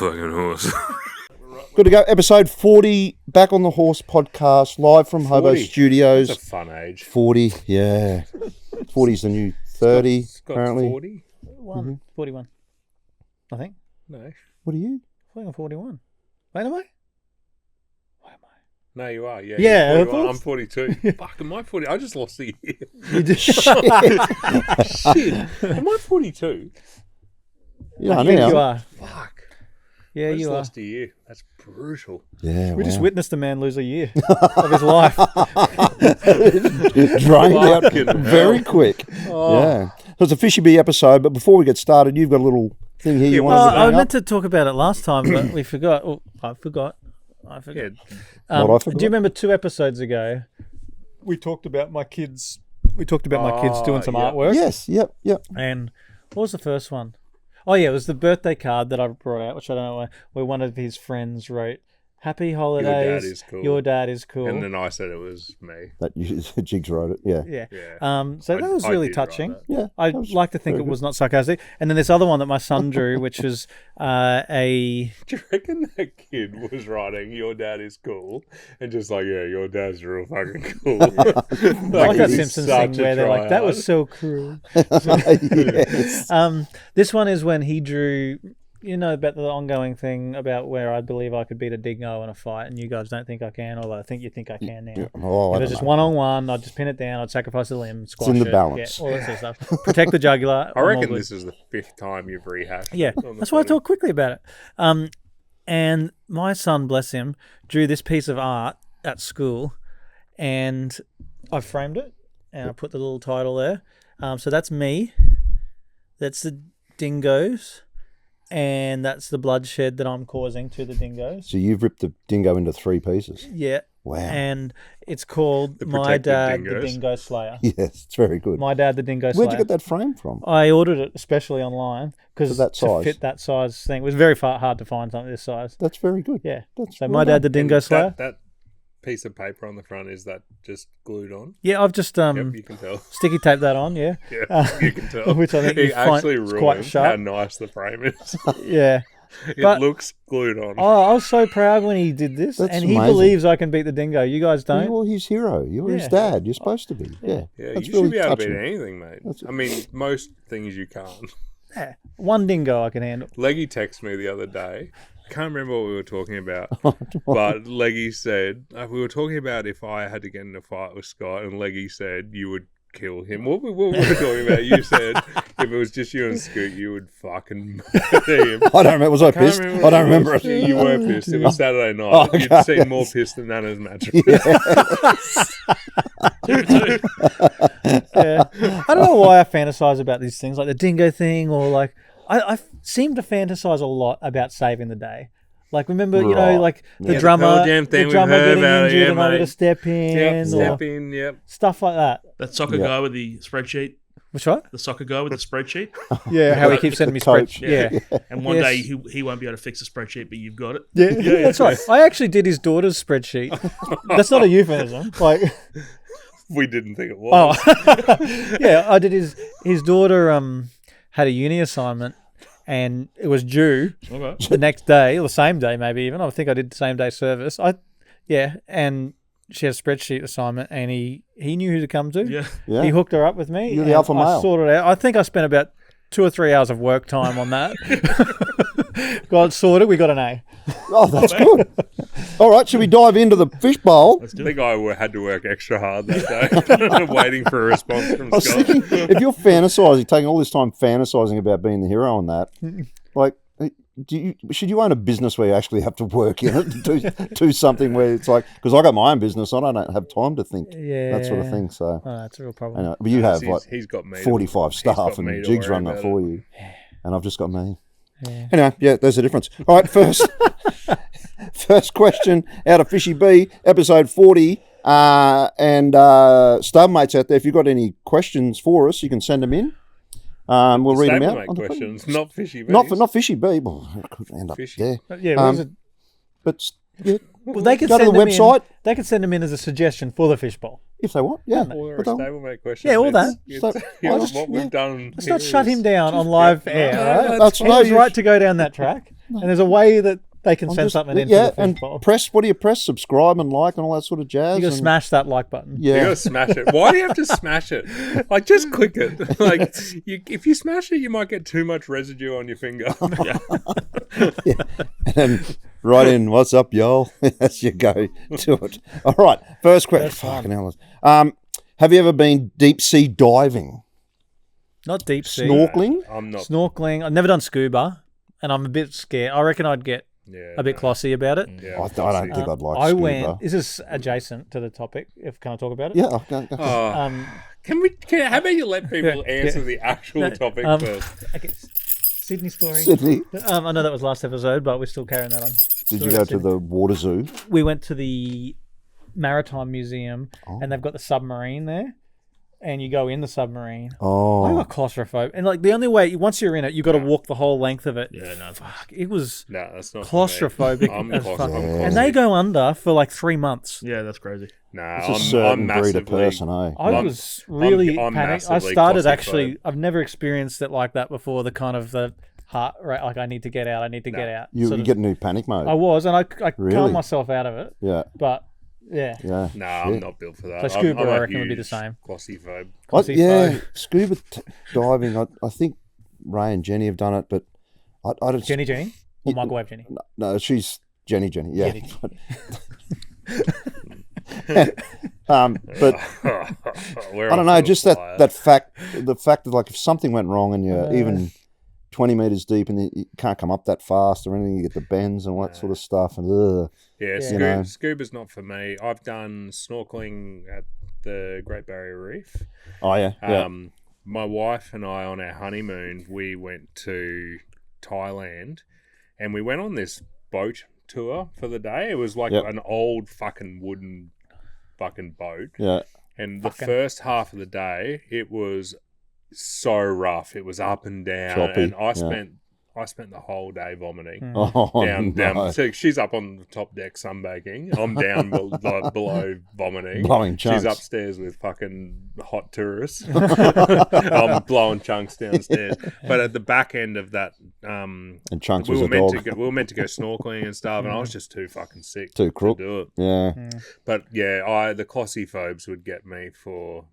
fucking horse. Good to go. Episode 40, back on the Horse podcast, live from Hobo Studios. That's a fun age. 40, yeah. 40's the new 30, Scott's apparently. 40? 41, I think. No. What are you? I think I'm 41. Wait, am I? No, you are. Yeah, Yeah, you're of 41. course. I'm 42. Fuck, am I 40? I just lost a year. You did. Shit. Am I 42? Yeah, I I think know. you are. Fuck. Yeah, I just you are. lost a year. That's brutal. Yeah, We just wow. witnessed a man lose a year of his life. Drained out Fucking hell. very quick. Oh. Yeah. So it's a Fishy Bee episode, but before we get started, you've got a little thing here you Yeah, wanted to I bring meant up. to talk about it last time, but we forgot. Oh, I forgot. Yeah. What I forgot? Do you remember 2 episodes ago? We talked about my kids. We talked about my kids doing some yeah. artwork. Yes, yep. And what was the first one? Oh, yeah, it was the birthday card that I brought out, which I don't know where one of his friends wrote, "Happy holidays. is cool." Your dad is cool." And then I said it was me. That Jigs wrote it, yeah. Yeah. Yeah. So that was I really did write touching. that. Yeah. I that was like to think very it was not sarcastic. And then this other one that my son drew, which was a... Do you reckon that kid was writing, "Your dad is cool," and just like, yeah, your dad's real fucking cool? like that he's Simpsons such thing a where they're like, "That tryhard." was so cruel." Yes. This one is when he drew, you know, about the ongoing thing about where I believe I could beat a dingo in a fight, and you guys don't think I can, although I think you think I can now. Oh, I If don't it's just know. one-on-one, I'd just pin it down, I'd sacrifice a limb, squash in the it, balance. yeah, all that sort of stuff. Protect the jugular. I I'm all reckon good. this is the 5th time you've rehashed. Yeah, it on the that's why I footy. talk quickly about it. And my son, bless him, drew this piece of art at school, and I framed it, and I put the little title there. So that's me. That's the dingoes, and that's the bloodshed that I'm causing to the dingoes. So you've ripped the dingo into 3 pieces. Yeah. Wow. And it's called The My Protected Dad, Dingoes. the Dingo Slayer. Yes, it's very good. My Dad, the Dingo Slayer. Where'd you get that frame from? I ordered it especially online because For that size? to fit that size thing. It was very hard to find something this size. That's very good. Yeah. That's So well My Dad, the done. Dingo And Slayer. that piece of paper on the front, is that just glued on? Yeah, I've just Yep, you can tell. sticky taped that on. Yeah. Yeah, you can tell. Which I think it you find actually is ruins quite sharp. how nice the frame is. Yeah. It But- looks glued on. Oh, I was so proud when he did this, That's and he amazing. believes I can beat the dingo. You guys don't. You're his hero. You're his Yeah. dad. You're supposed to be. Yeah. Yeah, That's you really should be able to touching. beat anything, mate. I mean, most things you can't. Yeah. One dingo I can handle. Leggy texted me the other day. Can't remember what we were talking about, but Leggy said we were talking about if I had to get in a fight with Scott, and Leggy said you would kill him. What were we talking about? You said if it was just you and Scoot, you would fucking murder him. I don't remember. Was I Can't pissed? remember I don't what it remember was. it. You were pissed. It was Saturday night. Oh, okay. You'd seen more pissed than Nana's mattress. Yeah. I don't know why I fantasize about these things, like the dingo thing, or like I seem to fantasize a lot about saving the day. Like remember, you know, Right. like the Yeah, the drummer, Pearl Jam thing the we drummer heard getting about it, injured, yeah, and I got to mate. step in, Yep, or step in, yep. stuff like that. That soccer Yeah. guy with the spreadsheet. Which one? The soccer guy with the spreadsheet. Yeah, how he keeps sending me coach. spreadsheets. Yeah. And one Yes. day he won't be able to fix a spreadsheet, but you've got it. Yeah, that's right. I actually did his daughter's spreadsheet. That's not a euphemism. Like, We didn't think it was. oh, yeah, I did his daughter. Had a uni assignment, and it was due Okay. the next day, or the same day, maybe even. I think I did the same day service. And she had a spreadsheet assignment, and he knew who to come to. Yeah. Yeah. He hooked her up with me. You're the and alpha I male. sorted it out. I think I spent about 2 or 3 hours of work time on that. Got it sorted. We got an A. Oh, that's good. All right, should we dive into the fishbowl? Let's I do it. think I had to work extra hard that day, waiting for a response from I was Scott. thinking, if you're fantasizing, taking all this time fantasizing about being the hero on that, like, should you own a business where you actually have to work in it, do something where it's like, because I got my own business, I don't have time to think that sort of thing. So, Oh, that's a real problem. anyway, but you have like He's got me. 45 staff got me and to Jigs worry run that about for it. you, and I've just got me. Yeah. Anyway, yeah, there's a difference. All right, first question out of Fishy B, episode 40. And stabmates out there, if you've got any questions for us, you can send them in. We'll read them out. Stablemate on the questions, phone. not fishy. Not Fishy B. Well, it could end up Fishy. there. Yeah, what was it? But yeah, Well, they could go to send the them website In, they could send them in as a suggestion for the fishbowl. if they want. Yeah, Or a but they'll- stablemate question. Yeah, all that. So- Yeah, I just- what we've done. Let's not shut him down on live air. no, all right? that's He no was use. right to go down that track. And there's a way that they can I'm send just- something into yeah, the and Fishbowl. press. What do you press? Subscribe and like and all that sort of jazz. You got to and- smash that like button. You Yeah, gotta smash it. Why do you have to smash it? Like, just click it. Like, if you smash it, you might get too much residue on your finger. and right in. What's up, y'all? As you go to it. All right. First question. Fucking hell. Have you ever been deep sea diving, Not deep sea. snorkeling? I'm not. Snorkeling. I've never done scuba, and I'm a bit scared. I reckon I'd get Yeah, a bit classy about it. Yeah, I don't think I'd like I scuba. went. This is adjacent to the topic. Can I talk about it? Yeah. Okay. Oh, how about you let people answer the actual topic first? Okay. Sydney story. Sydney. I know that was last episode, but we're still carrying that on. Did Story you go of to Sydney. the water zoo? We went to the Maritime Museum, Oh. and they've got the submarine there, and you go in the submarine. I Oh, got claustrophobic, and like the only way once you're in it, you got to walk the whole length of it. Yeah, no. Fuck, it was No, that's not for me. claustrophobic I'm as fuck. claustrophobic. And they go under for like 3 months. Yeah, that's crazy. Nah, it's a I'm certain breed massively. of person, eh? I I'm- was really I'm panicked. I massively started claustrophobic. actually. I've never experienced it like that before. The kind of the heart rate, like I need to get out. I need to get out. You sort of- get into panic mode. I was, and I Really? calmed myself out of it. Yeah, But yeah, yeah. Nah, Shit. I'm not built for that. So scuba, I'm I a reckon, would be the huge same. Claustrophobe. Classy Yeah, phobe. scuba diving. I think Ray and Jenny have done it, but I just Jenny, or microwave Jenny. no. She's Jenny. Yeah. Jenny. But We're I don't off know. to a Just flyer. the fact that like if something went wrong and you're even 20 meters deep and you can't come up that fast or anything, you get the bends and all that sort of stuff. And Yeah, You know. scuba's not for me. I've done snorkeling at the Great Barrier Reef. oh yeah, yeah. My wife and I, on our honeymoon, we went to Thailand, and we went on this boat tour for the day. It was like Yep. an old fucking wooden fucking boat. Yeah. And the Fucking- first half of the day, it was so rough. It was up and down, Choppy, and yeah. I spent the whole day vomiting. Oh, Down. no. So she's up on the top deck sunbaking. I'm down below vomiting. Blowing chunks. She's upstairs with fucking hot tourists. I'm blowing chunks downstairs. But at the back end of that, And Chunks we was were a meant dog. to go. We were meant to go snorkeling and stuff, and I was just too fucking sick Too crook. to do it. Yeah. But yeah, the claustrophobes would get me for.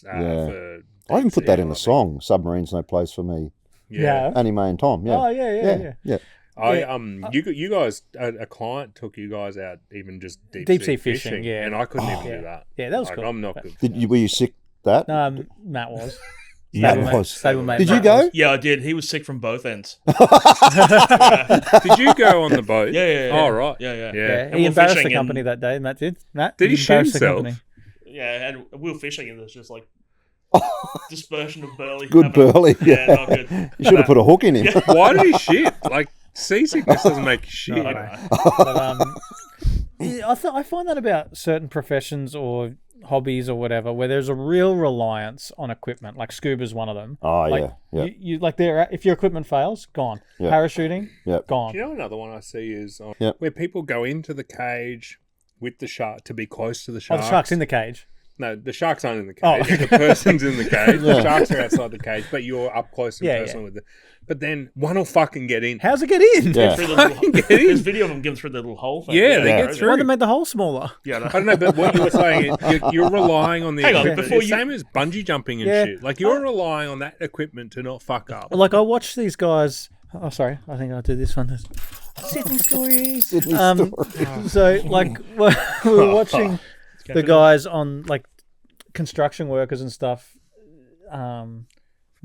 Yeah. For I even put that in a diving. song. Submarine's no place for me. Yeah. Annie Mae and Tom. Yeah. Oh yeah. You guys, a client took you guys out even just deep Deep sea sea fishing, yeah. and I couldn't even Yeah. do that. Yeah, that was Like, cool. I'm not But- good. Were you sick that? Matt was. Matt Stable was. Stablemate Did you Matt go? was. Yeah, I did. He was sick from both ends. Did you go on the boat? Yeah. Oh right. Yeah. Yeah. Yeah, And he we're embarrassed the fishing company and- that day. Matt did. Matt Did he shoot embarrassed the himself? company. Yeah, and we were fishing and there's just like dispersion of burley. Good happening. burley. Yeah, Yeah. not good. You should have put a hook in him. Why did he shit? Like seasickness doesn't make you shit. I No, don't no. know. But, yeah, I find that about certain professions or hobbies or whatever, where there's a real reliance on equipment. Like scuba's one of them. Oh, Like, yeah. You like there. If your equipment fails, gone. Yeah. Parachuting, Yeah. gone. You know, another one I see is Yep. where people go into the cage with the shark to be close to the Oh, shark. the shark's in the cage. No, the sharks aren't in the Oh, cage. The person's in the cage. Yeah. The sharks are outside the cage, but you're up close and Yeah, personal with it. But then one will fucking get in. How's it get in? Yeah. Through the little, Fucking get in. there's video of them getting through the little hole thing. Yeah, they get crazy. through. Why they made the hole smaller? Yeah, no. I don't know, but what you were saying, you're relying on the Hang on, equipment. before It's you- same as bungee jumping and Yeah. shit. Like you're relying on that equipment to not fuck up. Like I watch these guys. Oh, sorry. I think I'll do this one. Sydney stories. Sydney story. So like we were watching the guys on like construction workers and stuff,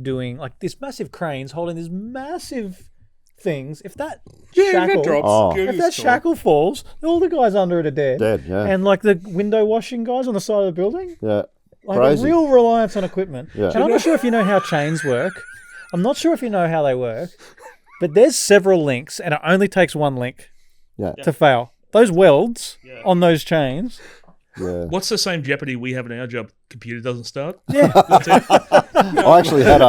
doing like this massive cranes holding these massive things. If that Yeah, shackle, that drops. Oh. Good if that story. shackle falls, all the guys under it are dead. Dead, yeah. And like the window washing guys on the side of the building, Yeah. like Crazy. a real reliance on equipment. Yeah. And I'm not sure if you know how chains work. I'm not sure if you know how they work, but there's several links, and it only takes one link Yeah. to fail. Those welds Yeah. on those chains. Yeah. What's the same jeopardy we have in our job? Computer doesn't start. Yeah. I actually had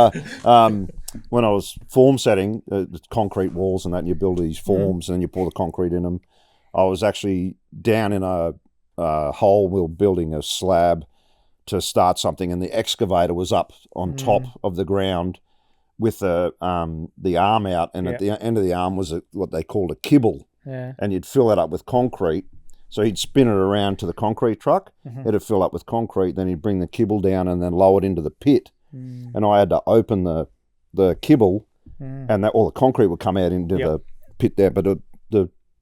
when I was form setting, the concrete walls and that, and you build these forms and then you pour the concrete in them. I was actually down in a hole. We were building a slab to start something, and the excavator was up on top of the ground with the arm out, and at the end of the arm was what they called a kibble, and you'd fill that up with concrete. So he'd spin it around to the concrete truck. It'd fill up with concrete. Then he'd bring the kibble down and then lower it into the pit. And I had to open the kibble, and that all the concrete would come out into the pit there. But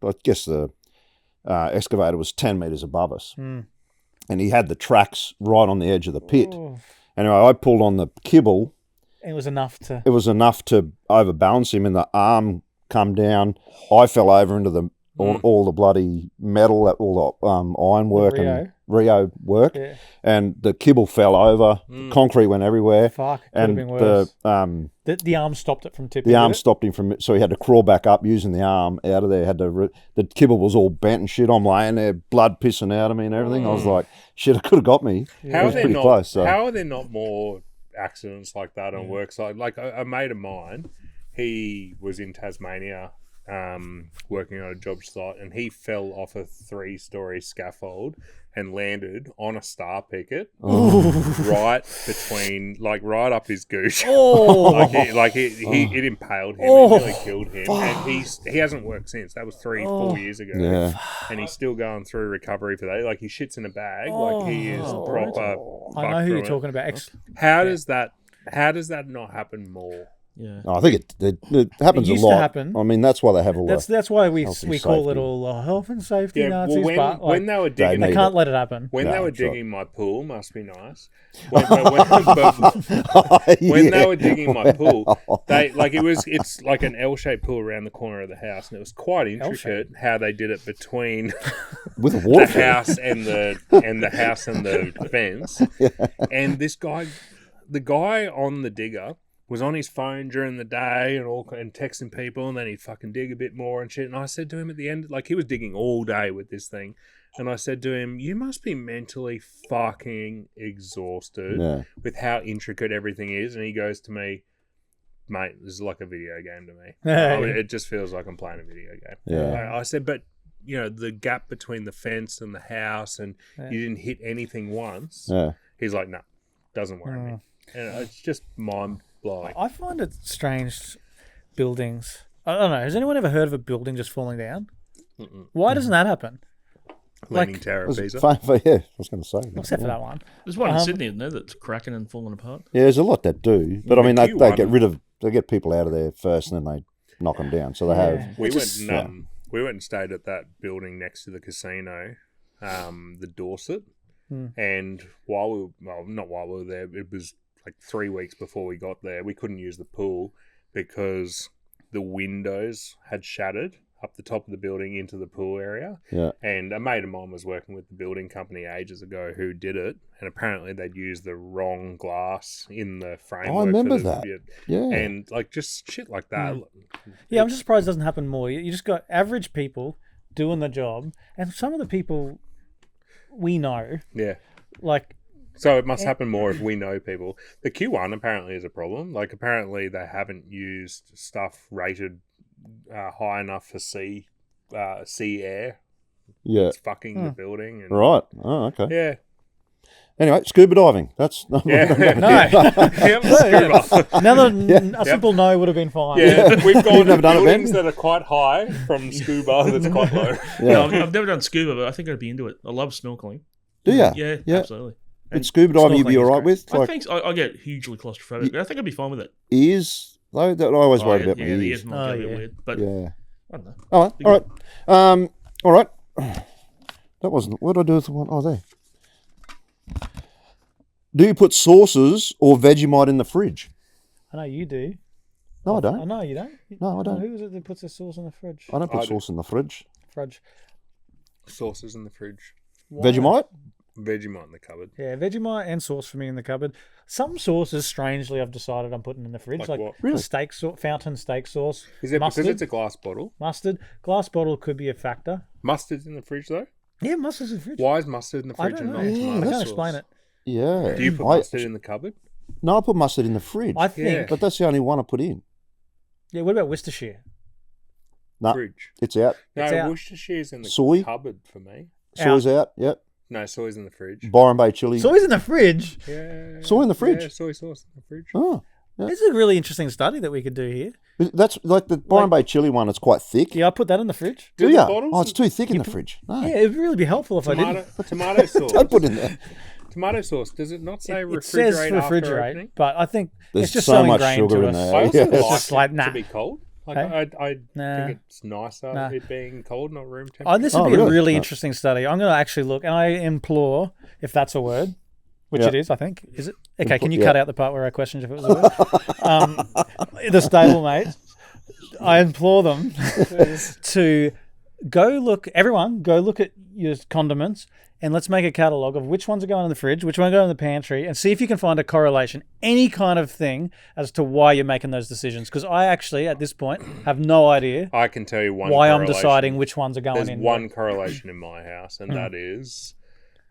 I guess the excavator was 10 metres above us, and he had the tracks right on the edge of the pit. Anyway, I pulled on the kibble. It was enough to. It was enough to overbalance him, and the arm come down. I fell over into all the bloody metal, all the ironwork and Rio work, and the kibble fell over. Concrete went everywhere. Fuck, could and have been worse. The arm stopped it from tipping. The arm stopped him from, so he had to crawl back up using the arm out of there. The kibble was all bent and shit. I'm laying there, blood pissing out of me and everything. I was like, shit, it could have got me. How it was pretty close. So. How are there not more accidents like that on work site? Like a mate of mine, he was in Tasmania. Working on a job site, and he fell off a 3-story scaffold and landed on a star picket right between, like, right up his gooch. It impaled him. It nearly killed him. And he hasn't worked since. That was 4 years ago. Yeah. And he's still going through recovery for that. Like, he shits in a bag. Like, he is proper. I know who you're talking about. How does that not happen more? Yeah, I think it happens It used a lot. to happen. I mean, that's why they have all that. That's why we health and call it safety. all health and safety Nazis. Well, but when they were digging, they can't let it happen. When No, they were sure. digging my pool, must be nice. When they were digging my pool, it's like an L-shaped pool around the corner of the house, and it was quite intricate how they did it between with a water the house and the house and the fence. And this guy, the guy on the digger, was on his phone during the day and texting people, and then he'd fucking dig a bit more and shit. And I said to him at the end, like, he was digging all day with this thing, and I said to him, you must be mentally fucking exhausted with how intricate everything is. And he goes to me, mate, this is like a video game to me. It just feels like I'm playing a video game. Yeah. I said, but, you know, the gap between the fence and the house, and you didn't hit anything once. Yeah. He's like, no, doesn't worry me. And it's just mind-blowing. I find it strange, buildings. I don't know. Has anyone ever heard of a building just falling down? Why doesn't that happen? Leaning Tower of Pisa. Yeah, I was going to say. Except for that one. there's one in Sydney, isn't there, that's cracking and falling apart. Yeah, there's a lot that do, but I mean, they Q1. they get people out of there first, and then they knock them down. So they have. We went and stayed at that building next to the casino, the Dorset, and not while we were there, it was like 3 weeks before we got there. We couldn't use the pool because the windows had shattered up the top of the building into the pool area. Yeah. And a mate of mine was working with the building company ages ago who did it, and apparently they'd used the wrong glass in the framework. I remember that. Yeah. And like just shit like that. Yeah, I'm just surprised it doesn't happen more. You just got average people doing the job, and some of the people we know, Yeah. like. So it must happen more if we know people. The Q1 apparently is a problem. Like, apparently they haven't used stuff rated high enough for sea air. Yeah. It's fucking the building. And, Right. Oh, okay. Yeah. Anyway, scuba diving. That's Yeah. No. Scuba. A simple no would have been fine. Yeah, we've gone to never done it, buildings Ben? that are quite high from scuba that's quite low. No, I've never done scuba, but I think I'd be into it. I love snorkeling. Do you? Yeah, absolutely. And scuba diving, you'd be snorkeling all is right with? I Like think I get hugely claustrophobic, but I think I'd be fine with it. ears, though? I always worried about my the ears. ears might get a bit weird, but Yeah. I don't know. All right. All right. That wasn't. What did I do with the one? Oh, there. Do you put sauces or Vegemite in the fridge? I know you do. No, I I don't. know you don't. No, I don't. Who is it that puts their sauce in the fridge? I don't put I do. sauce in the fridge. Fridge. Sauces in the fridge. Why? Vegemite? Vegemite in the cupboard. Yeah, Vegemite and sauce for me in the cupboard. Some sauces, strangely, I've decided I'm putting in the fridge, Like like what? the Really? steak fountain steak sauce. Is it mustard? because it's a glass bottle? Mustard. Glass bottle could be a factor. Mustard's in the fridge though? Yeah, mustard's in the fridge. Why is mustard in the I fridge don't and know. not I tomato can't sauce? explain it. Yeah. Do you put mustard in the cupboard? No, I put mustard in the fridge. I think. Yeah. But that's the only one I put in. Yeah. What about Worcestershire? No, Fridge. it's out. No, It's out. Worcestershire's in the Soy? cupboard for me. Soy's out. Yep. No, soy's in the fridge. Byron Bay chili. Soy's in the fridge. Yeah. Soy in the fridge? Yeah, soy sauce in the fridge. Oh. This is a really interesting study that we could do here. That's like the Byron Bay chili one. It's quite thick. Yeah, I put that in the fridge. Do the you? bottles- Oh, it's too thick in the fridge. No, Yeah, it'd really be helpful if I didn't. Tomato sauce. don't put in there. Tomato sauce. Does it not say It refrigerate says after refrigerate, opening? but I think There's it's just so much ingrained sugar to in us. there. I also Yeah. like It's just like, it nah. to be cold. Like Hey? I Nah. think it's nicer Nah. it being cold, not room temperature. Oh, this would Oh, be a really? really No. interesting study. I'm going to actually look, and I implore, if that's a word, which Yeah. it is, I think. Is it? Okay, can you Yeah. cut out the part where I questioned if it was a word? The stablemate, I implore them to everyone go look at your condiments, and let's make a catalogue of which ones are going in the fridge, which ones are going in the pantry, and see if you can find a correlation, any kind of thing as to why you're making those decisions. Because I actually, at this point, have no idea I can tell you one. why I'm correlation. deciding which ones are going There's in. one correlation in my house, and that is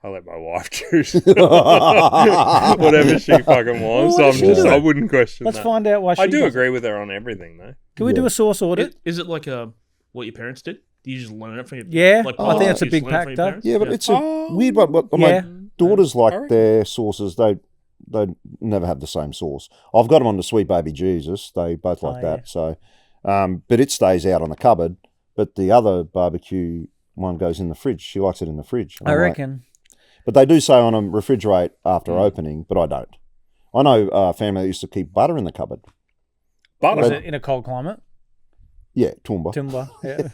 I let my wife choose whatever she fucking wants. Well, what does she do? I wouldn't question Let's that. find out why she I do does. agree with her on everything, though. Can we do a source audit? Is it like what your parents did? Do you just learn it from your Yeah, like, I think it's a you just big learn it from your factor. parents? Yeah, but it's a Oh. weird one. But Yeah. my daughters like reckon. their sauces. They never have the same sauce. I've got them on the Sweet Baby Jesus. They both like Oh, that. So, but it stays out on the cupboard. But the other barbecue one goes in the fridge. She likes it in the fridge. I reckon. But they do say on them refrigerate after opening, but I don't. I know a family that used to keep butter in the cupboard. Butter. Was it in a cold climate? Yeah, Toowoomba. Timber. Yeah.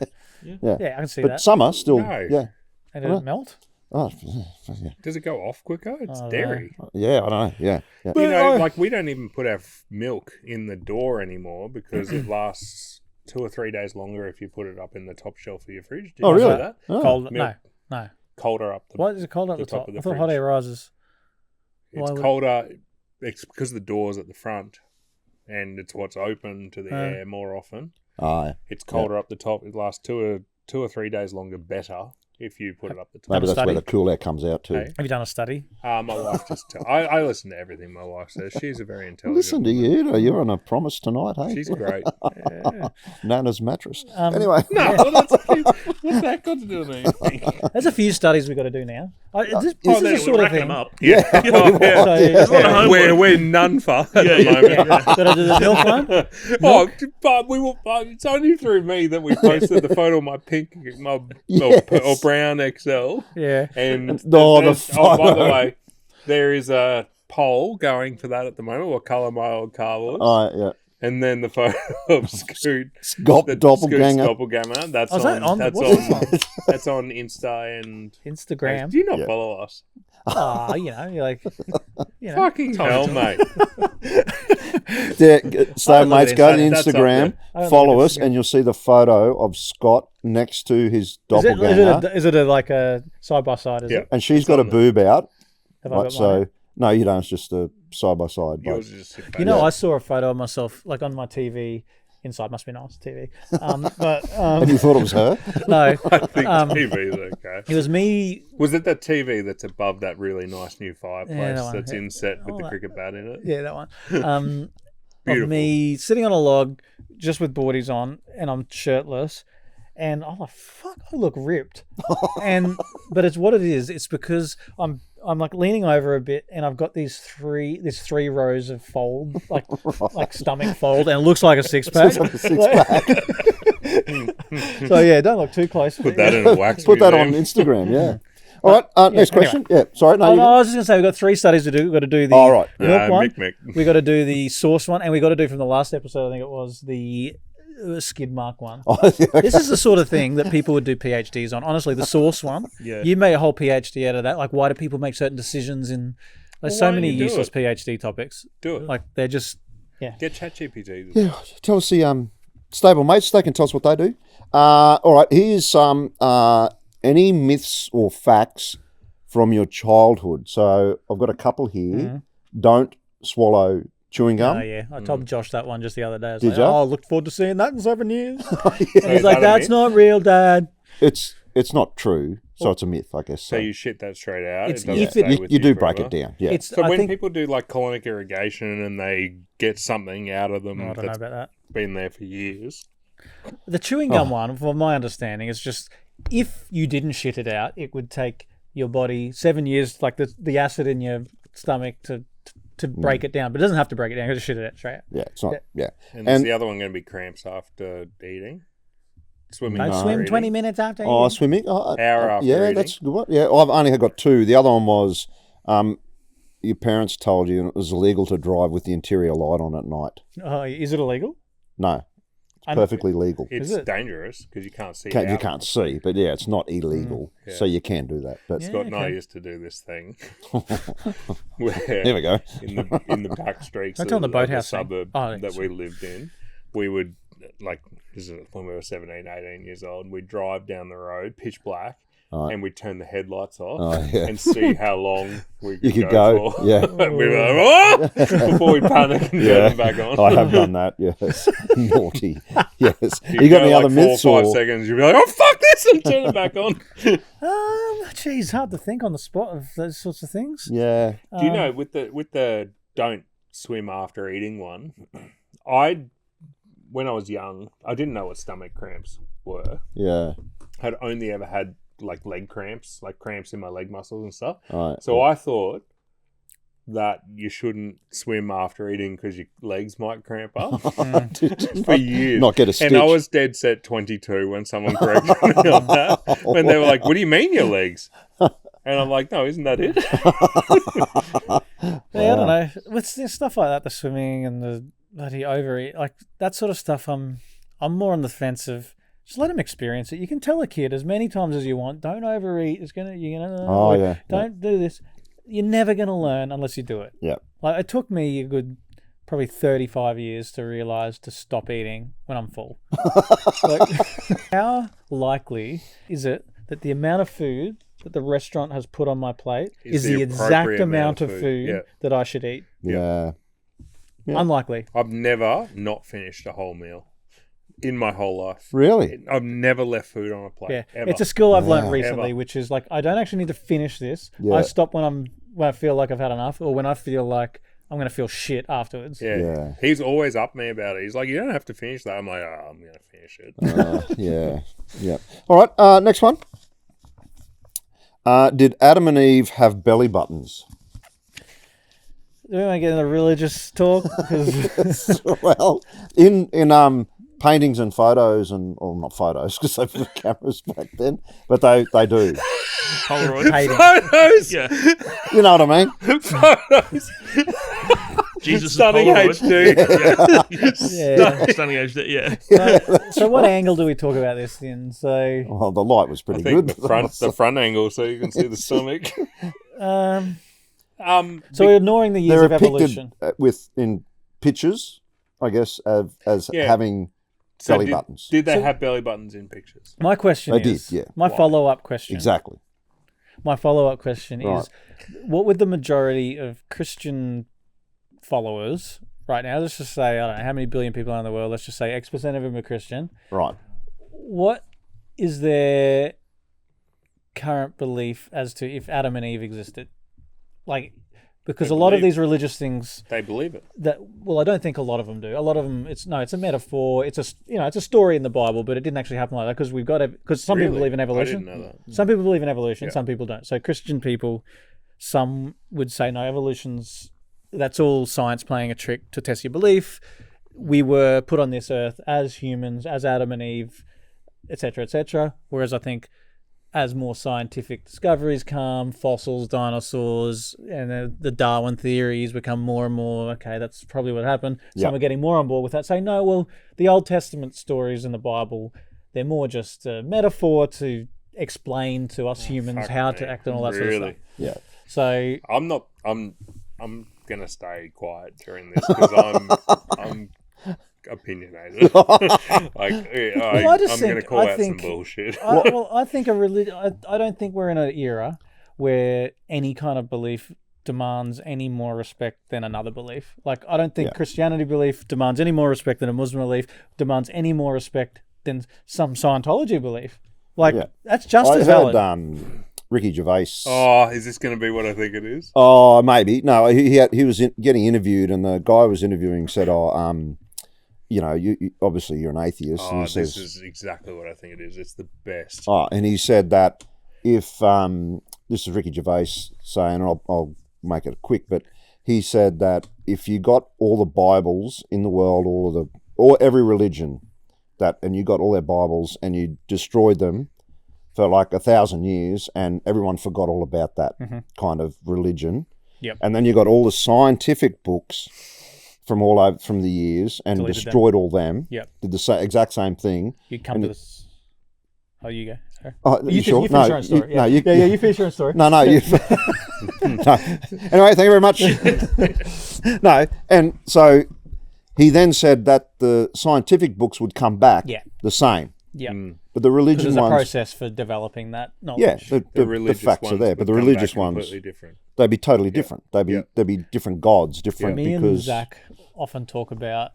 Yeah. Yeah, I can see But that. summer still, No. yeah. And did it melt? Oh, yeah. Does it go off quicker? It's Oh, dairy. Yeah, I know. Yeah. yeah. You know, I- like we don't even put our milk in the door anymore because it lasts 2 or 3 days longer if you put it up in the top shelf of your fridge. Did Oh, you know really? that? Oh. Cold? Milk. No. Colder up the. Why is it cold at the the top top? of the I thought hot fridge. air rises. It's why would- colder. It's because the door's at the front, and it's what's open to the air more often. Aye. It's colder up the top. It lasts 2 or 3 days longer. Better if you put it up the top. Maybe that's study? where the cool air comes out too. Hey. Have you done a study? My wife just. I listen to everything my wife says. She's a very intelligent. Listen to woman. you. You're on a promise tonight, hey? She's great. Nana's mattress. Um, Anyway. No, well, what's that got to do with anything? There's a few studies we've got to do now. This Oh, is there, the sort we're of racking thing. them up. Yeah. So, Yeah. We're none for at Yeah, the yeah, moment. Got to do the milk one? Oh, but we will. It's only through me that we posted the photo of my pink, my Yes. or brown XL. Yeah. And Oh, the there's- by the photo. way, there is a poll going for that at the moment. What colour my old car was, Yeah. and then the photo of Scoot, the Doppelganger. Scoot's doppelganger. That's Oh, is that on? That's What's on. that on? That's on Insta and Instagram. Do you not Yeah. follow us? Oh, you're like, Fucking hell, mate. There, I so, don't look mates, at go to Insta. That's up Instagram, I don't follow look at us, and you'll see the photo of Scott next to his Is it, doppelganger. is it like a side by side? Is Yeah. it? And she's It's got a on boob out. Have I Like, got so, mine? no, you don't. It's just a side by side. Yours is just You know, Yeah. I saw a photo of myself like on my TV. Inside must be nice TV. But And you thought it was her? no, I think TV's okay. it was me. Was it that TV that's above that really nice new fireplace Yeah, that one, that's yeah. inset with Oh, the that- cricket bat in it? Yeah, that one. Of Beautiful. me sitting on a log just with boardies on and I'm shirtless and I'm like, fuck, I look ripped. But it's what it is. It's because I'm like leaning over a bit and I've got these three rows of fold, like stomach fold, and it looks like a six pack. So yeah, don't look too close. Put that in a wax Put that on museum. Instagram, yeah. All right, next anyway. question. Yeah, sorry. No, Oh, you no, I was just gonna say we've got 3 studies to do. We've got to do the All right. milk one. Mick. We got to do the sauce one, and we got to do from the last episode. I think it was the skid mark one. Oh, yeah. This is the sort of thing that people would do PhDs on. Honestly, the sauce one. Yeah. You made a whole PhD out of that. Like, why do people make certain decisions in? There's Well, so why don't many you do useless it? PhD topics. Do it. Like they're just Get ChatGPT. Yeah, tell us the stable mates. They can tell us what they do. All right, here's some any myths or facts from your childhood. So I've got a couple here. Don't swallow chewing gum. oh yeah. I told Josh that one just the other day. I was Did like, ya? oh, I looked forward to seeing that in 7 years. So And he's is like, that a that's myth? not real, Dad. It's not true, so it's a myth, I guess. So you shit that straight out. It's- It doesn't if stay it- with you do break forever. it down. Yeah. It's So I when think people do like colonic irrigation and they get something out of them I don't know that's about that. been there for years, The chewing gum one, from my understanding, is just if you didn't shit it out, it would take your body 7 years, like the acid in your stomach, to to break it down, but it doesn't have to break it down. You just shit it out straight out. Yeah, it's not. Yeah, And is the other one going to be cramps after eating? Swimming. Don't after swim eating? 20 minutes after Oh, eating. swimming. Hour after Yeah, eating. that's a good one. Yeah, I've only got 2. The other one was your parents told you it was illegal to drive with the interior light on at night. Oh, is it illegal? No, I'm- perfectly legal. It's Is it? dangerous because you can't see. You out. can't see, but yeah, it's not illegal, Yeah. so you can do that. But Yeah. Scott and I okay. used to do this thing where there we go. in the back streets Don't of, tell them the of the boathouse thing. suburb Oh, that we lived in, we would, like, this is when we were 17, 18 years old, we'd drive down the road, pitch black, Right. and we'd turn the headlights off Oh, yeah. and see how long we You could could go, for. yeah. And we were like, oh! Before we panic and Yeah. turn them back on. I have done that. Yes, naughty. Yes. You You got go any like other 4 or myths? 5 Or seconds, you'll be like, oh, fuck this, and turn it back on. Geez, hard to think on the spot of those sorts of things. yeah, Do you know with the don't swim after eating one? When I was young, I didn't know what stomach cramps were. yeah. I'd only ever had like leg cramps, like cramps in my leg muscles and stuff. All right. So I thought that you shouldn't swim after eating because your legs might cramp up for years. Not get a stitch. And I was dead set 22 when someone corrected me on that. When they were like, "What do you mean your legs?" And I'm like, "No, isn't that it?" Yeah, I don't know. With stuff like that, the swimming and the bloody overeat, like that sort of stuff, I'm more on the fence of just let them experience it. You can tell a kid as many times as you want, don't overeat. You're gonna Oh, yeah. don't do this. You're never gonna learn unless you do it. Yeah. Like it took me a good probably 35 years to realize to stop eating when I'm full. Like, how likely is it that the amount of food that the restaurant has put on my plate is the exact appropriate amount of food Yeah. that I should eat? Yeah. Yeah. Unlikely. I've never not finished a whole meal in my whole life. Really? I've never left food on a plate. Yeah, Ever. it's a skill I've learned Wow. recently, Ever. which is like I don't actually need to finish this. Yeah. I stop when I feel like I've had enough, or when I feel like I'm going to feel shit afterwards. Yeah. Yeah. He's always up me about it. He's like, you don't have to finish that. I'm like, oh, I'm going to finish it. Yeah. Yeah. All right. Next one. Did Adam and Eve have belly buttons? Do we want to get into religious talk? 'Cause- Well, in paintings and photos or not photos because they put cameras back then, but they do. Polaroid. hating. Photos! Yeah. You know what I mean? Photos! Jesus is Stunning Polaroid. HD. Yeah. Stunning HD. Yeah. So what angle do we talk about this in? So, Well, the light was I pretty think good. the front angle so you can see the stomach. so we're ignoring the years They're of depicted evolution. in pictures, I guess, as Yeah. having So belly buttons. Did they So- have belly buttons in pictures? My question They is, did, yeah. my Why? follow-up question. Exactly. My follow-up question Right. is, what would the majority of Christian followers right now, let's just say, I don't know how many billion people are in the world, let's just say X% of them are Christian. Right. What is their current belief as to if Adam and Eve existed? Like, because They a lot of believe- these religious things They believe it. that, well, I don't think a lot of them do. A lot of them, it's a metaphor. It's a story in the Bible, but it didn't actually happen like that because some people Really? believe in I evolution. didn't know that. Some people believe in evolution, Yeah. some people don't. So Christian people, some would say no, that's all science playing a trick to test your belief. We were put on this earth as humans, as Adam and Eve, etc., etc. Whereas I think as more scientific discoveries come, fossils, dinosaurs, and the Darwin theories become more and more, okay, that's probably what happened. Yeah. Some are getting more on board with that, saying, no, well, the Old Testament stories in the Bible, they're more just a metaphor to explain to us humans Fuck how me. to act and all that sort of Really? stuff. Yeah. So, I'm gonna stay quiet during this because I'm opinionated. I just I'm think- gonna call I out think- some bullshit. I think I don't think we're in an era where any kind of belief demands any more respect than another belief. Like, I don't think Yeah. Christianity belief demands any more respect than a Muslim belief demands any more respect than some Scientology belief. Like, Yeah. that's just I as heard valid. Ricky Gervais. Oh, is this gonna be what I think it is? Oh, maybe. No, he was getting interviewed, and the guy was interviewing said, you know, you obviously you're an atheist, and Oh, he this says, is exactly what I think it is. It's the best. and he said that if this is Ricky Gervais saying, and I'll make it quick, but he said that if you got all the Bibles in the world, or every religion, and you got all their Bibles and you destroyed them for like 1,000 years, and everyone forgot all about that kind of religion. Yep. And then you got all the scientific books from all over from the years and Deleted destroyed all them. Yep. Did the exact same thing. You come to this. Oh, you go. Sorry. Oh, You sure? finish your own story. No, you finish your own story. No, you. No. Anyway, thank you very much. No, and so he then said that the scientific books would come back the same. Yeah. But the religion There's a ones, process for developing that knowledge. yeah, the facts are there, but the religious ones, completely different. they'd be totally different. They'd be different gods, different Me and because Zach often talk about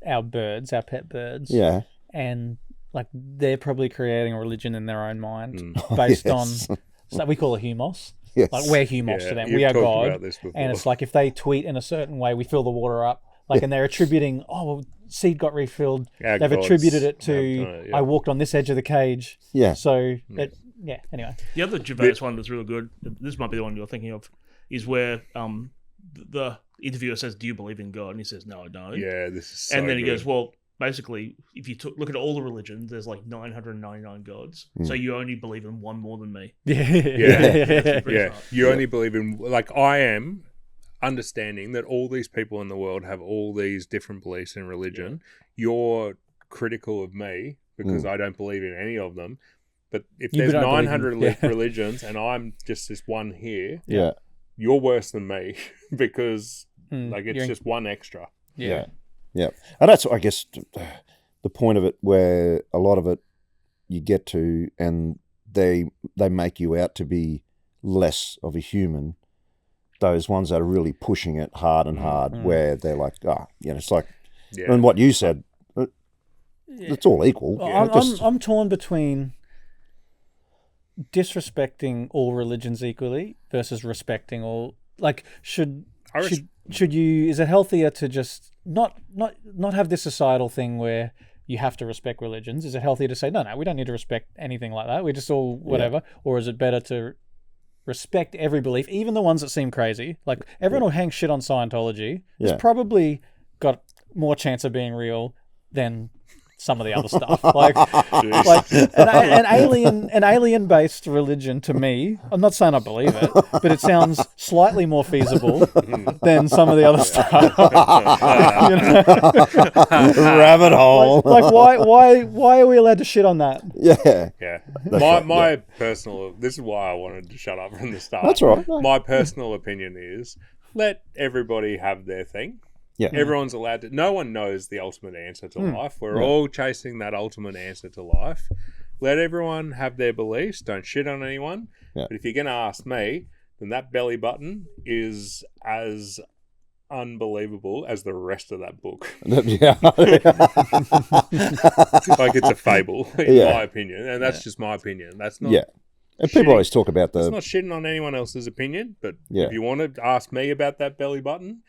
our birds, our pet birds. yeah, And like they're probably creating a religion in their own mind based on so we call it humos. yes, Like we're humos to them. you've We are talked God. about this before. And it's like if they tweet in a certain way, we fill the water up. Like, and they're attributing, well, seed got refilled. Our They've gods attributed it have to, done it, I walked on this edge of the cage. Yeah. So, anyway. The other Gervais one that's really good, this might be the one you're thinking of, is where the interviewer says, "Do you believe in God?" And he says, "No, I don't." Yeah, this is so And then he good. goes, "Well, basically, if you look at all the religions, there's like 999 gods. So you only believe in one more than me." Yeah. Yeah, you only believe in, like, I am understanding that all these people in the world have all these different beliefs in religion. You're critical of me because I don't believe in any of them. But if You there's don't believe 900 in- religions and I'm just this one here, yeah, you're worse than me because like it's you're- just one extra. yeah, yeah. And that's, I guess, the point of it, where a lot of it you get to, and they make you out to be less of a human. Those ones that are really pushing it hard and hard, where they're like, it's like, and what you said, it's all equal. Well, I'm torn between disrespecting all religions equally versus respecting all. Like, should you? Is it healthier to just not have this societal thing where you have to respect religions? Is it healthier to say no, we don't need to respect anything like that? We're just all whatever. Or is it better to respect every belief, even the ones that seem crazy? Like everyone will hang shit on Scientology. It's probably got more chance of being real than some of the other stuff. Like an alien based religion to me, I'm not saying I believe it, but it sounds slightly more feasible than some of the other stuff. Rabbit hole. Like why are we allowed to shit on that? Yeah. Yeah. Right, My personal, this is why I wanted to shut up from the start. That's right. My personal opinion is let everybody have their thing. Yeah. Everyone's allowed to. No one knows the ultimate answer to life. We're all chasing that ultimate answer to life. Let everyone have their beliefs. Don't shit on anyone. Yeah. But if you're going to ask me, then that belly button is as unbelievable as the rest of that book. Yeah. Like it's a fable, in my opinion. And that's just my opinion. That's not. Yeah. And people always talk about It's not shitting on anyone else's opinion, but Yeah. if you want to ask me about that belly button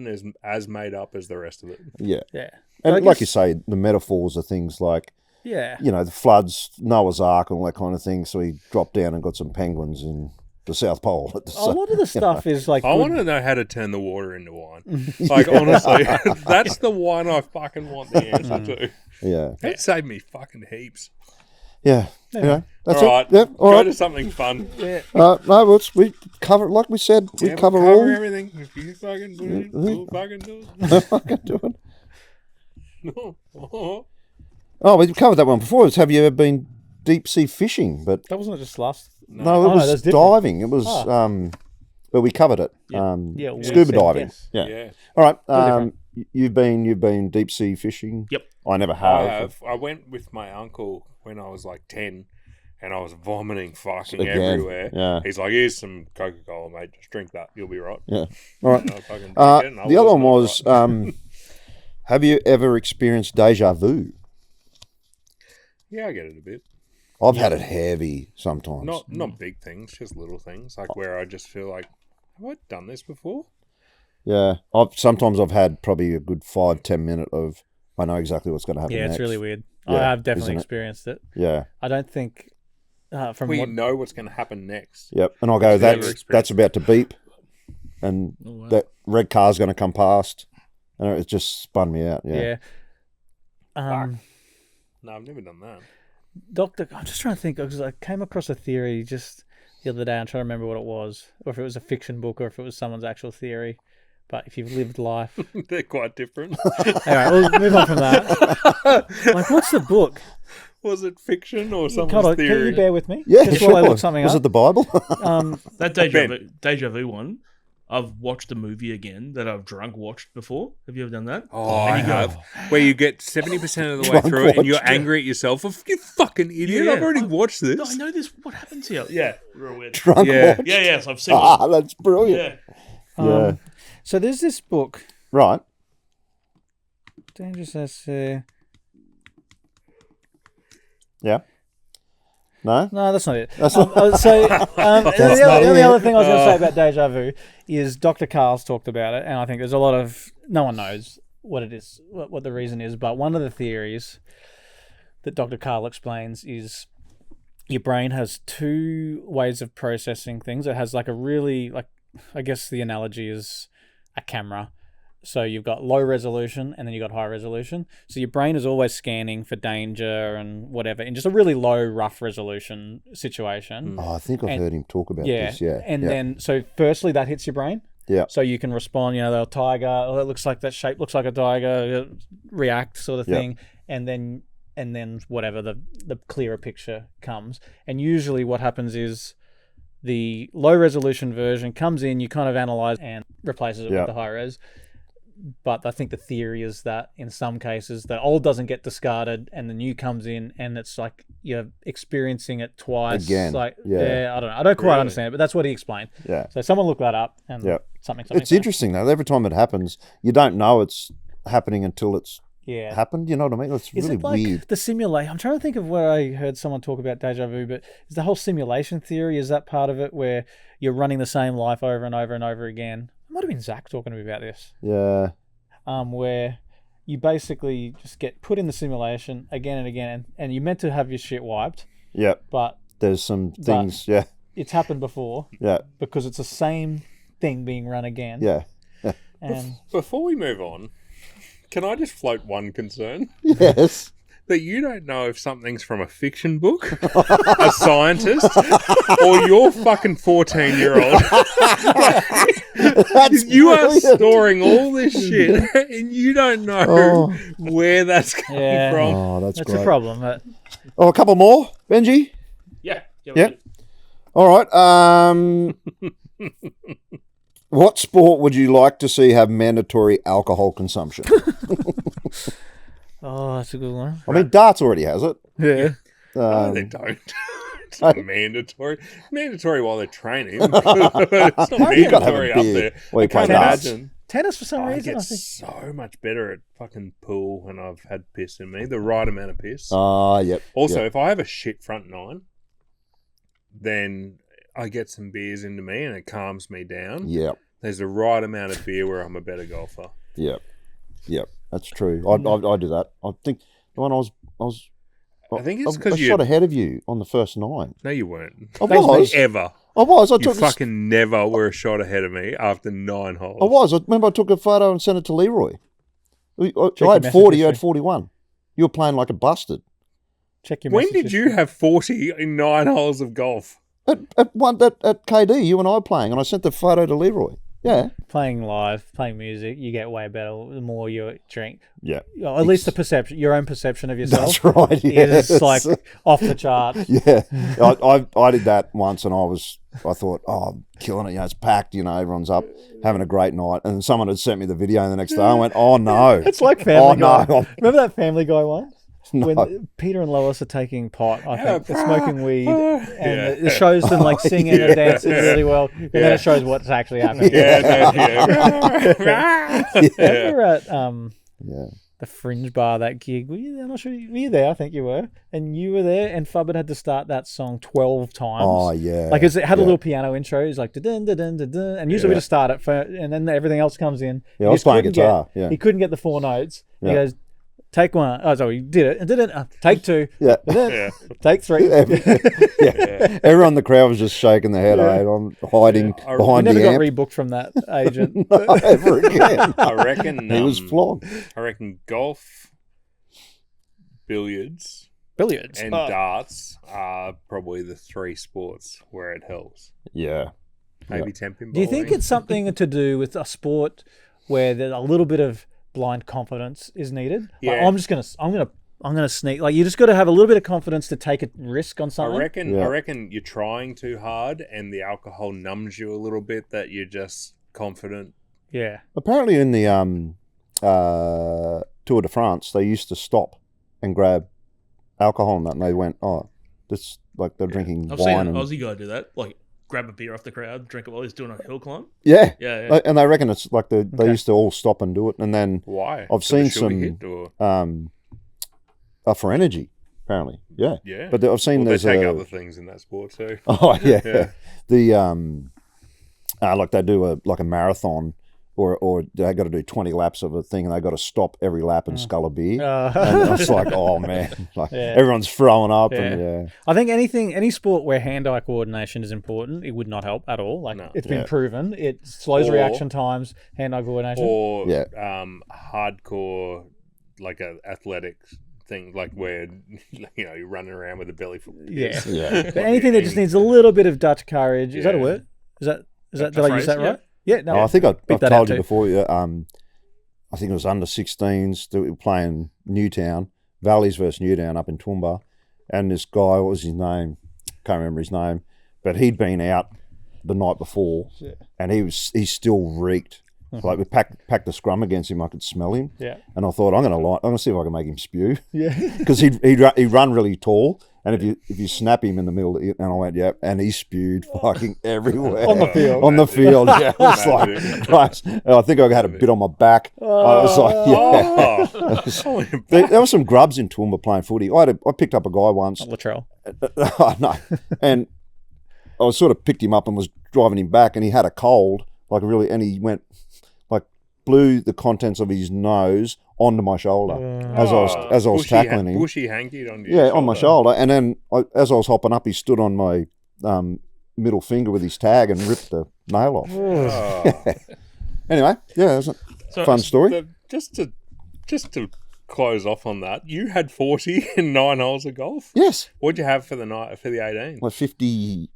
is as made up as the rest of it. Yeah. Yeah. And I like guess- you say, the metaphors are things like, Yeah. the floods, Noah's Ark, and all that kind of thing. So he dropped down and got some penguins in the South Pole. At the A lot of the stuff is like I want to know how to turn the water into wine. Like, honestly, that's the one I fucking want the answer to. Yeah. It saved me fucking heaps. Yeah. That's All right, it. Yeah. All go right. to something fun. No, we cover, like we said, we Yeah, cover we'll all. everything. If you fucking do it, we'll fucking do I can do it. it. Oh, we covered that one before. Have you ever been deep sea fishing? But that wasn't just last. no, it Oh, was that's different. diving. It was, but we covered it. Yeah, we Scuba said diving. yes. Yeah. Yeah. All right. different. You've been deep sea fishing. Yep. I never I have. have. I went with my uncle when I was like 10 and I was vomiting fucking Again, everywhere. yeah. He's like, here's some Coca-Cola, mate. Just drink that. You'll be right. Yeah. All right. And I fucking drank it and I The other one not was, right. have you ever experienced deja vu? Yeah, I get it a bit. I've had it heavy sometimes. Not big things, just little things. Like where I just feel like, have I done this before? Yeah. Sometimes I've had probably a good 5-10 minute of, I know exactly what's going to happen Yeah, next. it's really weird. Yeah, I have definitely isn't it? experienced it. Yeah. I don't think from We what know what's going to happen next. Yep. And I'll go, Never that's experienced about to beep. and Oh, wow. that red car's going to come past, and it just spun me out. Yeah. No, I've never done that. I'm just trying to think because I came across a theory just the other day. I'm trying to remember what it was, or if it was a fiction book, or if it was someone's actual theory. But if you've lived life, They're quite different. anyway, we'll move on from that. Like, what's the book? Was it fiction or Hold someone's on, can you theory? bear with me? Yeah, Just sure. while I look something Was up. it the Bible? That deja vu one, I've watched a movie again that I've drunk watched before. Have you ever done that? Oh, I have. Where you get 70% of the way Drunk through it and you're watched. angry at yourself. Oh, you fucking idiot. Yeah. I've already watched No, I this. know this. What happens here? Yeah, real weird. Drunk Yeah. watch. Yeah, yes, I've seen it. Ah, that's brilliant. Yeah. Yeah. So there's this book, Right. Dangerous as Yeah. No? No, that's not it. That's the not only it. other thing I was going to say about deja vu is Dr. Carl's talked about it, and I think there's a lot of no one knows what it is, what the reason is, but one of the theories that Dr. Carl explains is your brain has two ways of processing things. It has like a really I guess the analogy is a camera. So you've got low resolution and then you've got high resolution. So your brain is always scanning for danger and whatever in just a really low, rough resolution situation. Oh, I think I've And- heard him talk about Yeah. this. Yeah. And yeah. then, so firstly, that hits your brain. Yeah. So you can respond, the tiger, oh, it looks like that shape looks like a tiger, react sort of Yeah. thing. And then whatever, the clearer picture comes. And usually what happens is the low resolution version comes in, you kind of analyze and replaces it Yeah. with the high res. But I think the theory is that in some cases the old doesn't get discarded and the new comes in, and it's like you're experiencing it twice. Again, Like, yeah. I don't know. I don't quite Really? understand it, but that's what he explained. Yeah. So someone look that up and Yeah. something. It's interesting though. Every time it happens, you don't know it's happening until it's Yeah. happened. You know what I mean? It's Is really it like weird. the simulation? I'm trying to think of where I heard someone talk about deja vu, but is the whole simulation theory, is that part of it where you're running the same life over and over and over again? It might have been Zach talking to me about this. Yeah. Where you basically just get put in the simulation again and again, and you're meant to have your shit wiped, Yeah. but There's some things. Yeah. it's happened before Yeah. because it's the same thing being run again. Yeah. And Before we move on, can I just float one concern? Yes. That you don't know if something's from a fiction book, a scientist, or your fucking 14-year-old. That's You are brilliant. storing all this shit, and you don't know Oh. where that's coming Yeah. from. Oh, that's that's great. a problem. But Oh, a couple more, Benji. Yeah. Yeah. All right. What sport would you like to see have mandatory alcohol consumption? oh, that's a good one. I mean, darts already has it. Yeah. No, they don't. It's not mandatory. Mandatory while they're training. It's not You gotta have a mandatory up beer there. while I you play can't darts. imagine. Tennis for some I reason. get I think. so much better at fucking pool when I've had piss in me, the right amount of piss. Yep. Also, yep. if I have a shit front nine, then I get some beers into me and it calms me down. Yep. There's the right amount of beer where I'm a better golfer. Yep. Yep. That's true. I do that. I think the one I think it's I 'cause you- shot ahead of you on the first 9. No, you weren't. I Thanks, was. Ever. I was. I You took. fucking never were a shot ahead of me after 9 holes. I was. I remember I took a photo and sent it to Leroy. I your had message 40. You history. had 41. You were playing like a bastard. Check your When message did you history. have 40 in 9 holes of golf? At KD, you and I were playing, and I sent the photo to Leroy. Yeah. Playing live, playing music, you get way better the more you drink. Yeah. Or at least the perception, your own perception of yourself That's right. Yes. is like off the chart. Yeah, I did that once, and I thought, oh, I'm killing it. It's packed. Everyone's up having a great night, and someone had sent me the video the next day. I went, oh no, It's like Family Guy. no, Remember that Family Guy one? no. When Peter and Lois are taking pot, I think, they're smoking weed, Yeah. and it shows them like singing and dancing really well, and then it shows what's actually happening. Yeah. Remember at Yeah, the Fringe Bar, that gig? Were you there? I'm not sure. Were you there? I think you were. And you were there, and Fubbard had to start that song 12 times. oh yeah, Like it had a yeah. little piano intro. He's like dun dun dun dun dun, and usually we Yeah. just start it, and then everything else comes in. Yeah, He I was just playing couldn't guitar. Get, Yeah, he couldn't get the 4 notes. He Yeah. goes take one. Oh, sorry, you did it. And did it. Take two. Yeah. Yeah. Take three. Yeah. Everyone in the crowd was just shaking their head. I'm hiding I We behind never the got amp. rebooked from that agent. Ever again. I reckon He was flogged. I reckon golf, billiards, Billiards. and darts are probably the 3 sports where it helps. Yeah. Maybe temping. Do you think it's something to do with a sport where there's a little bit of blind confidence is needed? Like, Yeah. I'm gonna sneak. Like, you just got to have a little bit of confidence to take a risk on I something. reckon you're trying too hard, and the alcohol numbs you a little bit. That you're just confident. Yeah. Apparently in the Tour de France, they used to stop and grab alcohol and that, and they went, this, like, they're drinking I've seen wine. an And, Aussie guy do that. Like, grab a beer off the crowd, drink it while he's doing a hill climb. yeah. Yeah. And they reckon it's like they used to all stop and do it. And then Why? I've For the seen sugar some hit, or- for energy, apparently. Yeah. yeah. But I've seen Well, they there's take a... other things in that sport too. Oh, yeah. Yeah. The, like they do a marathon or they got to do 20 laps of a thing and they got to stop every lap and scull a beer. And it's like, oh man, like everyone's throwing up. And I think any sport where hand-eye coordination is important, it would not help at all. Like, it's been proven. It slows Or- reaction times, hand-eye coordination. Or hardcore, like a athletics thing, like where you're running around with a belly full of beers. Yeah. But anything that just needs a little bit of Dutch courage. Is that a word? Is that did I use phrase, that right? Yeah, no. I think I've picked that told out you too. before. I think it was under 16s that we were playing Newtown, Valleys versus Newtown up in Toowoomba. And this guy, what was his name? Can't remember his name. But he'd been out the night before and he still reeked. Like we packed the scrum against him, I could smell him. Yeah. And I thought, I'm gonna see if I can make him spew. Yeah. Because he'd run really tall. And if you snap him in the middle, and I went, yep, and he spewed fucking everywhere. On the field. On the field, yeah. It was like, Christ. I think I had a bit on my back. I was like, yeah. There were some grubs in Toowoomba playing footy. I picked up a guy once. Latrell. No. And I was sort of picked him up and was driving him back, and he had a cold, like really, and he went, like, blew the contents of his nose onto my shoulder as I was tackling him. Bushy hankied on you. Yeah, on my shoulder. And then as I was hopping up, he stood on my middle finger with his tag and ripped the nail off. Anyway, yeah, it was a fun story. Just to close off on that, you had 40 in 9 holes of golf. Yes, What'd you have for the night, for the 18? like 50.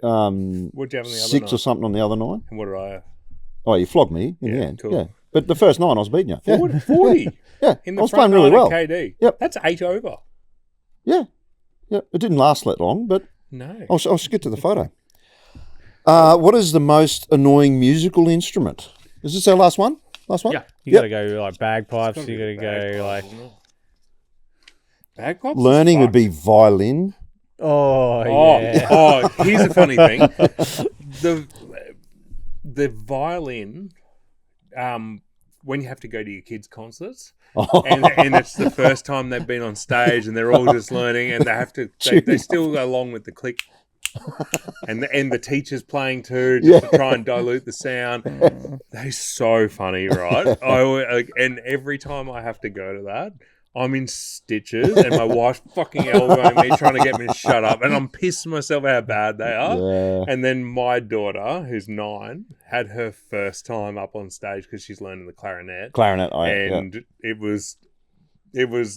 What'd you have on the other 6 or night? something on the other 9. And what did I have? Oh, you flogged me in the end. cool. Yeah, but the first 9 I was beating you. Yeah. 40. Yeah, In I the was front playing really nine well. at KD. Yep. That's 8 over. Yeah, it didn't last that long, but No. I'll get to the photo. What is the most annoying musical instrument? Is this our last one? Last one? Yeah. You gotta go like bagpipes. You gotta go like Bagpipes? Learning would be violin. oh Oh, here's a funny thing. The violin, when you have to go to your kids' concerts, and it's the first time they've been on stage, and they're all just learning, and they have to they still go along with the click, and the teacher's playing too, just to try and dilute the sound. They're so funny, right? And every time I have to go to that, I'm in stitches, and my wife's fucking elbowing me, trying to get me to shut up, and I'm pissing myself how bad they are. Yeah. And then my daughter, who's 9, had her first time up on stage because she's learning the clarinet. Clarinet. And it was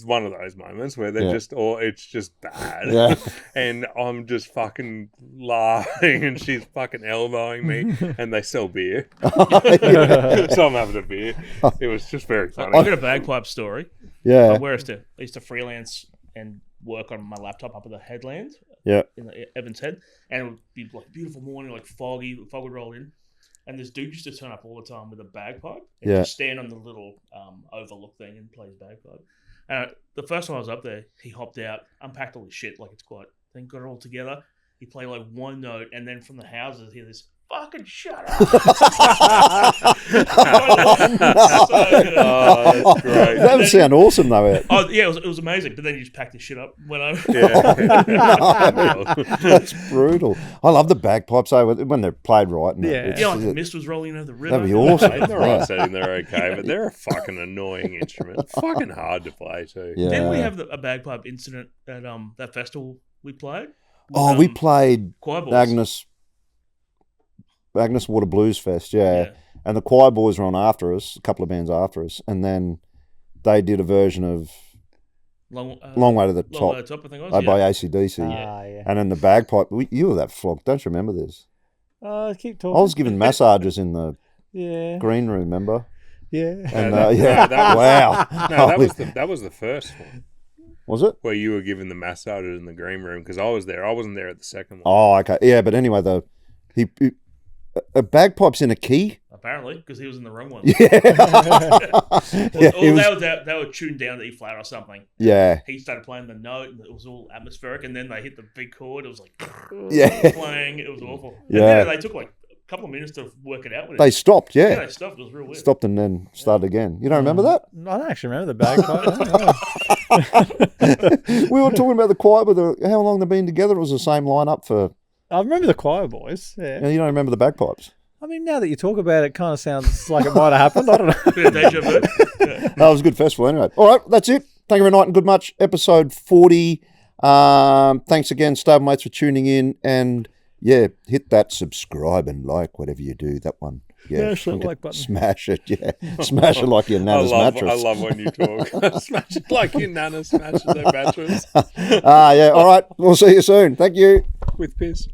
one of those moments where they're it's just bad. Yeah. And I'm just fucking laughing, and she's fucking elbowing me, and they sell beer. So I'm having a beer. It was just very funny. I've got a bagpipe story. Yeah. Where I used to freelance and work on my laptop up at the headland Yeah. in the Evans Head, and it would be like a beautiful morning, like fog would roll in, and this dude used to turn up all the time with a bagpipe and just stand on the little overlook thing and play his bagpipe. And the first time I was up there, he hopped out, unpacked all his shit like it's quite, then got it all together. He played like one note, and then from the houses, hear this fucking shut up. Oh, that's great. That would sound awesome, though. Ed. Oh yeah, it was amazing. But then you just packed his shit up. Went over. Yeah. That's brutal. I love the bagpipes though when they're played right. And Yeah. Yeah, like the mist was rolling over the river. that'd be awesome. In the right setting, they're okay, but they're a fucking annoying instrument. Fucking hard to play too. Yeah. Didn't we have a bagpipe incident at that festival we played? Oh, we played choir boys. Agnes Water Blues Fest, yeah. And the choir boys were on after us, a couple of bands after us, and then they did a version of Long Way to the Top, Long Way to the Top, I think it was. by AC/DC. Yeah. And then the bagpipe, you were that flock, don't you remember this? Keep talking. I was given massages in the Yeah. green room, remember? Yeah. And that wow. that was the first one Was it? where you were given the massages in the green room because I was there. I wasn't there at the second one. Oh, okay. Yeah, but anyway, a bagpipe's in a key. Apparently, because he was in the wrong one. Yeah. They were tuned down to E flat or something. Yeah. He started playing the note, and it was all atmospheric. And then they hit the big chord. It was like Yeah. playing. It was awful. Yeah. And then they took like a couple of minutes to work it out with They it. stopped, Yeah, yeah. they stopped. It was real weird. Stopped and then started again. You don't remember that? I don't actually remember the bagpipe. We were talking about the choir, but how long they've been together. It was the same lineup for. I remember the choir boys. Yeah. You don't remember the bagpipes? I mean, now that you talk about it, it kind of sounds like it might have happened. I don't know. Bit of deja vu. Yeah. No, it was a good festival anyway. All right, that's it. Thank you very much and good much. Episode 40. Thanks again, stablemates, for tuning in. And yeah, hit that subscribe and like, whatever you do. That one. Yeah, Smash that like button. Smash it, yeah. Smash it like your nana's mattress. I love when you talk. Smash it like your nana smashes her mattress Yeah, all right. We'll see you soon. Thank you. with piss.